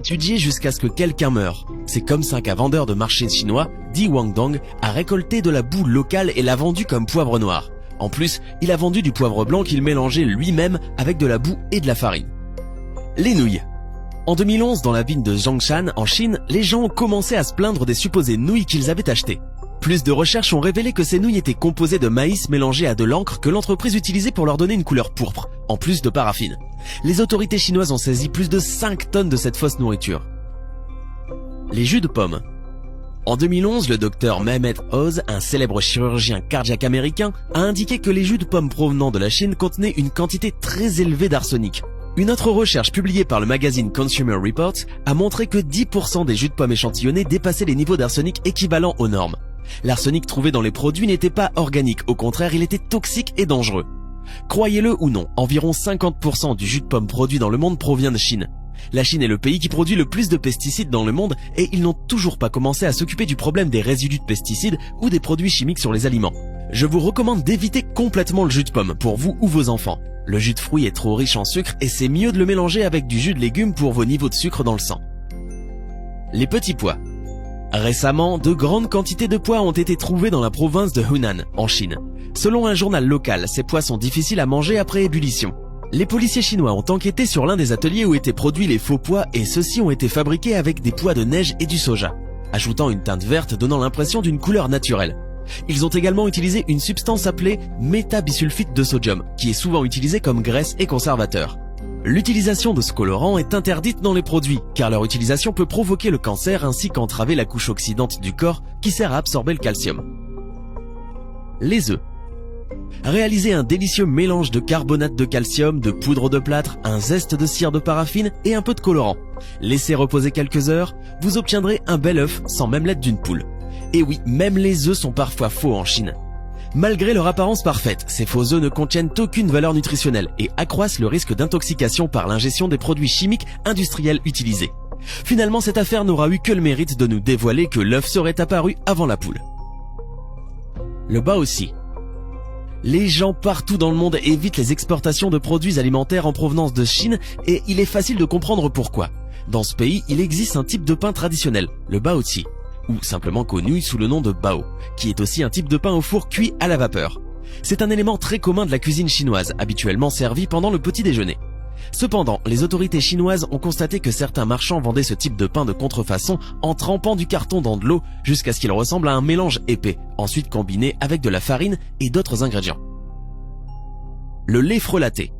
étudié jusqu'à ce que quelqu'un meure. C'est comme ça qu'un vendeur de marché chinois, Di Wangdong, a récolté de la boue locale et l'a vendue comme poivre noir. En plus, il a vendu du poivre blanc qu'il mélangeait lui-même avec de la boue et de la farine. Les nouilles. En 2011, dans la ville de Zhongshan, en Chine, les gens ont commencé à se plaindre des supposées nouilles qu'ils avaient achetées. Plus de recherches ont révélé que ces nouilles étaient composées de maïs mélangé à de l'encre que l'entreprise utilisait pour leur donner une couleur pourpre, en plus de paraffine. Les autorités chinoises ont saisi plus de 5 tonnes de cette fausse nourriture. Les jus de pommes. En 2011, le docteur Mehmet Oz, un célèbre chirurgien cardiaque américain, a indiqué que les jus de pommes provenant de la Chine contenaient une quantité très élevée d'arsenic. Une autre recherche publiée par le magazine Consumer Reports a montré que 10% des jus de pommes échantillonnés dépassaient les niveaux d'arsenic équivalents aux normes. L'arsenic trouvé dans les produits n'était pas organique, au contraire, il était toxique et dangereux. Croyez-le ou non, environ 50% du jus de pomme produit dans le monde provient de Chine. La Chine est le pays qui produit le plus de pesticides dans le monde et ils n'ont toujours pas commencé à s'occuper du problème des résidus de pesticides ou des produits chimiques sur les aliments. Je vous recommande d'éviter complètement le jus de pomme pour vous ou vos enfants. Le jus de fruits est trop riche en sucre et c'est mieux de le mélanger avec du jus de légumes pour vos niveaux de sucre dans le sang. Les petits pois. Récemment, de grandes quantités de pois ont été trouvées dans la province de Hunan, en Chine. Selon un journal local, ces pois sont difficiles à manger après ébullition. Les policiers chinois ont enquêté sur l'un des ateliers où étaient produits les faux pois et ceux-ci ont été fabriqués avec des pois de neige et du soja, ajoutant une teinte verte donnant l'impression d'une couleur naturelle. Ils ont également utilisé une substance appelée métabisulfite de sodium, qui est souvent utilisée comme graisse et conservateur. L'utilisation de ce colorant est interdite dans les produits, car leur utilisation peut provoquer le cancer ainsi qu'entraver la couche oxydante du corps qui sert à absorber le calcium. Les œufs. Réalisez un délicieux mélange de carbonate de calcium, de poudre de plâtre, un zeste de cire de paraffine et un peu de colorant. Laissez reposer quelques heures, vous obtiendrez un bel œuf sans même l'aide d'une poule. Et oui, même les œufs sont parfois faux en Chine. Malgré leur apparence parfaite, ces faux œufs ne contiennent aucune valeur nutritionnelle et accroissent le risque d'intoxication par l'ingestion des produits chimiques industriels utilisés. Finalement, cette affaire n'aura eu que le mérite de nous dévoiler que l'œuf serait apparu avant la poule. Le baozi. Les gens partout dans le monde évitent les exportations de produits alimentaires en provenance de Chine et il est facile de comprendre pourquoi. Dans ce pays, il existe un type de pain traditionnel, le baozi, ou simplement connu sous le nom de bao, qui est aussi un type de pain au four cuit à la vapeur. C'est un élément très commun de la cuisine chinoise, habituellement servi pendant le petit déjeuner. Cependant, les autorités chinoises ont constaté que certains marchands vendaient ce type de pain de contrefaçon en trempant du carton dans de l'eau jusqu'à ce qu'il ressemble à un mélange épais, ensuite combiné avec de la farine et d'autres ingrédients. Le lait frelaté.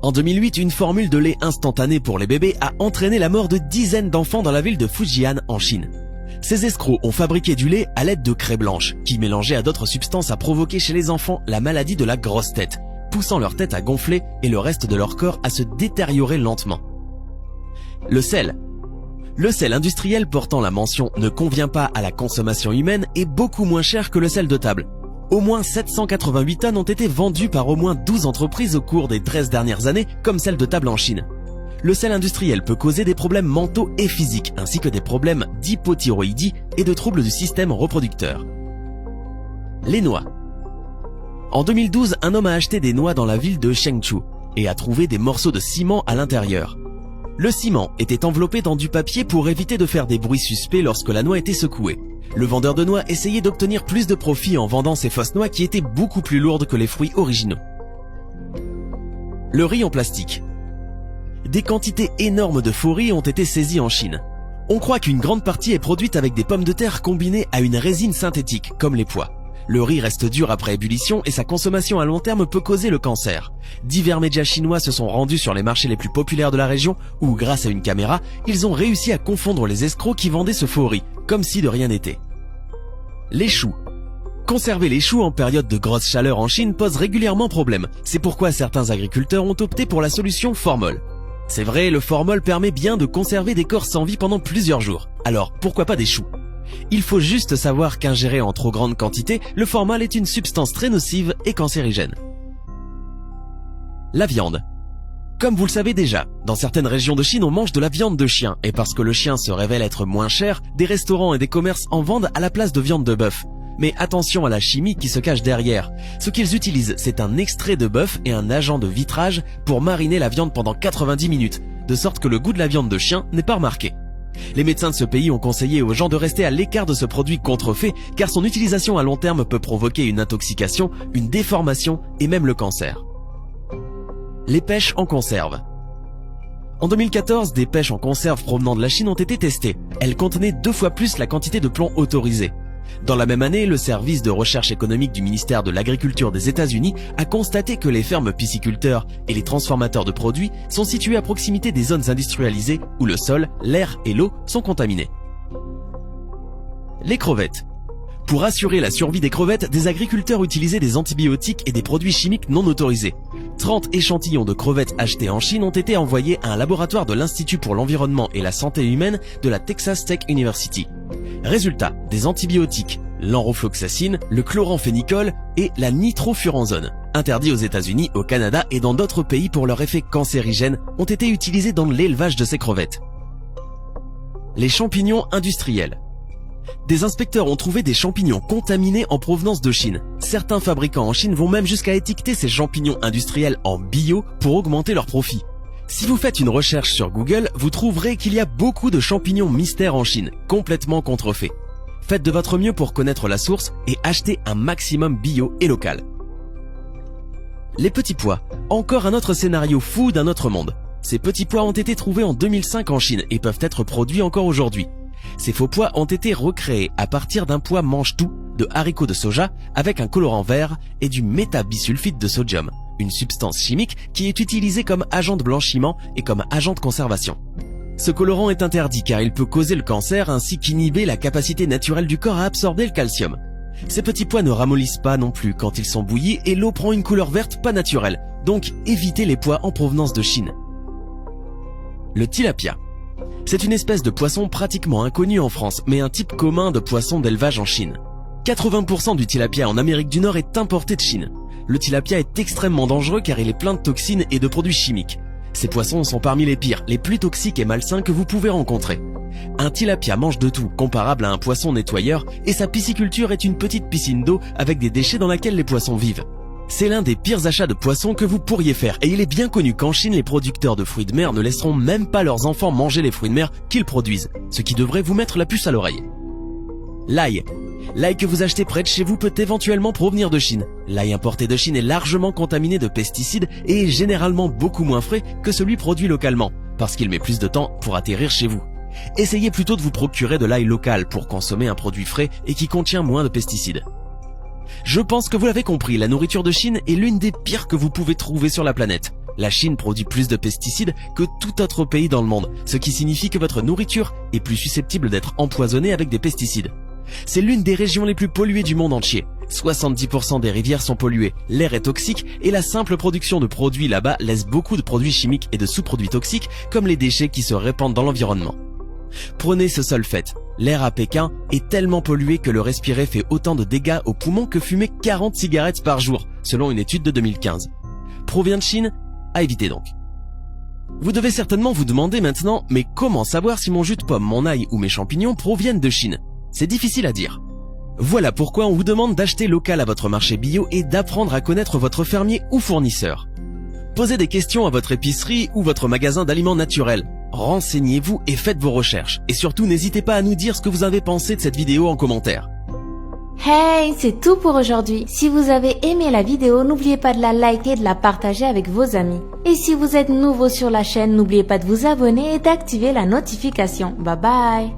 En 2008, une formule de lait instantané pour les bébés a entraîné la mort de dizaines d'enfants dans la ville de Fujian en Chine. Ces escrocs ont fabriqué du lait à l'aide de craie blanche, qui mélangée à d'autres substances a provoqué chez les enfants la maladie de la grosse tête, poussant leur tête à gonfler et le reste de leur corps à se détériorer lentement. Le sel. Le sel industriel portant la mention « ne convient pas à la consommation humaine » est beaucoup moins cher que le sel de table. Au moins 788 tonnes ont été vendues par au moins 12 entreprises au cours des 13 dernières années, comme celle de table en Chine. Le sel industriel peut causer des problèmes mentaux et physiques, ainsi que des problèmes d'hypothyroïdie et de troubles du système reproducteur. Les noix. En 2012, un homme a acheté des noix dans la ville de Chengdu et a trouvé des morceaux de ciment à l'intérieur. Le ciment était enveloppé dans du papier pour éviter de faire des bruits suspects lorsque la noix était secouée. Le vendeur de noix essayait d'obtenir plus de profit en vendant ces fausses noix qui étaient beaucoup plus lourdes que les fruits originaux. Le riz en plastique. Des quantités énormes de faux riz ont été saisies en Chine. On croit qu'une grande partie est produite avec des pommes de terre combinées à une résine synthétique, comme les pois. Le riz reste dur après ébullition et sa consommation à long terme peut causer le cancer. Divers médias chinois se sont rendus sur les marchés les plus populaires de la région où, grâce à une caméra, ils ont réussi à confondre les escrocs qui vendaient ce faux riz, comme si de rien n'était. Les choux. Conserver les choux en période de grosse chaleur en Chine pose régulièrement problème. C'est pourquoi certains agriculteurs ont opté pour la solution formol. C'est vrai, le formol permet bien de conserver des corps sans vie pendant plusieurs jours. Alors, pourquoi pas des choux? Il faut juste savoir qu'ingéré en trop grande quantité, le formol est une substance très nocive et cancérigène. La viande. Comme vous le savez déjà, dans certaines régions de Chine, on mange de la viande de chien, et parce que le chien se révèle être moins cher, des restaurants et des commerces en vendent à la place de viande de bœuf. Mais attention à la chimie qui se cache derrière. Ce qu'ils utilisent, c'est un extrait de bœuf et un agent de vitrage pour mariner la viande pendant 90 minutes. de sorte que le goût de la viande de chien n'est pas remarqué. Les médecins de ce pays ont conseillé aux gens de rester à l'écart de ce produit contrefait car son utilisation à long terme peut provoquer une intoxication, une déformation et même le cancer. Les pêches en conserve. En 2014, des pêches en conserve provenant de la Chine ont été testées. Elles contenaient 2 fois plus la quantité de plomb autorisée. Dans la même année, le service de recherche économique du ministère de l'Agriculture des États-Unis a constaté que les fermes pisciculteurs et les transformateurs de produits sont situés à proximité des zones industrialisées où le sol, l'air et l'eau sont contaminés. Les crevettes. Pour assurer la survie des crevettes, des agriculteurs utilisaient des antibiotiques et des produits chimiques non autorisés. 30 échantillons de crevettes achetés en Chine ont été envoyés à un laboratoire de l'Institut pour l'environnement et la santé humaine de la Texas Tech University. Résultat, des antibiotiques, l'enrofloxacine, le chloramphénicol et la nitrofuranzone, interdits aux États-Unis, au Canada et dans d'autres pays pour leur effet cancérigène, ont été utilisés dans l'élevage de ces crevettes. Les champignons industriels. Des inspecteurs ont trouvé des champignons contaminés en provenance de Chine. Certains fabricants en Chine vont même jusqu'à étiqueter ces champignons industriels en bio pour augmenter leurs profits. Si vous faites une recherche sur Google, vous trouverez qu'il y a beaucoup de champignons mystères en Chine, complètement contrefaits. Faites de votre mieux pour connaître la source et achetez un maximum bio et local. Les petits pois. Encore un autre scénario fou d'un autre monde. Ces petits pois ont été trouvés en 2005 en Chine et peuvent être produits encore aujourd'hui. Ces faux pois ont été recréés à partir d'un pois mange-tout de haricots de soja avec un colorant vert et du métabisulfite de sodium, une substance chimique qui est utilisée comme agent de blanchiment et comme agent de conservation. Ce colorant est interdit car il peut causer le cancer ainsi qu'inhiber la capacité naturelle du corps à absorber le calcium. Ces petits pois ne ramollissent pas non plus quand ils sont bouillis et l'eau prend une couleur verte pas naturelle, donc évitez les pois en provenance de Chine. Le tilapia. C'est une espèce de poisson pratiquement inconnu en France, mais un type commun de poisson d'élevage en Chine. 80% du tilapia en Amérique du Nord est importé de Chine. Le tilapia est extrêmement dangereux car il est plein de toxines et de produits chimiques. Ces poissons sont parmi les pires, les plus toxiques et malsains que vous pouvez rencontrer. Un tilapia mange de tout, comparable à un poisson nettoyeur, et sa pisciculture est une petite piscine d'eau avec des déchets dans laquelle les poissons vivent. C'est l'un des pires achats de poissons que vous pourriez faire, et il est bien connu qu'en Chine, les producteurs de fruits de mer ne laisseront même pas leurs enfants manger les fruits de mer qu'ils produisent, ce qui devrait vous mettre la puce à l'oreille. L'ail. L'ail que vous achetez près de chez vous peut éventuellement provenir de Chine. L'ail importé de Chine est largement contaminé de pesticides et est généralement beaucoup moins frais que celui produit localement, parce qu'il met plus de temps pour atterrir chez vous. Essayez plutôt de vous procurer de l'ail local pour consommer un produit frais et qui contient moins de pesticides. Je pense que vous l'avez compris, la nourriture de Chine est l'une des pires que vous pouvez trouver sur la planète. La Chine produit plus de pesticides que tout autre pays dans le monde, ce qui signifie que votre nourriture est plus susceptible d'être empoisonnée avec des pesticides. C'est l'une des régions les plus polluées du monde entier. 70% des rivières sont polluées, l'air est toxique et la simple production de produits là-bas laisse beaucoup de produits chimiques et de sous-produits toxiques comme les déchets qui se répandent dans l'environnement. Prenez ce seul fait. L'air à Pékin est tellement pollué que le respirer fait autant de dégâts aux poumons que fumer 40 cigarettes par jour, selon une étude de 2015. Provient de Chine? À éviter donc. Vous devez certainement vous demander maintenant, mais comment savoir si mon jus de pomme, mon ail ou mes champignons proviennent de Chine? C'est difficile à dire. Voilà pourquoi on vous demande d'acheter local à votre marché bio et d'apprendre à connaître votre fermier ou fournisseur. Posez des questions à votre épicerie ou votre magasin d'aliments naturels. Renseignez-vous et faites vos recherches. Et surtout, n'hésitez pas à nous dire ce que vous avez pensé de cette vidéo en commentaire. Hey, c'est tout pour aujourd'hui. Si vous avez aimé la vidéo, n'oubliez pas de la liker et de la partager avec vos amis. Et si vous êtes nouveau sur la chaîne, n'oubliez pas de vous abonner et d'activer la notification. Bye bye.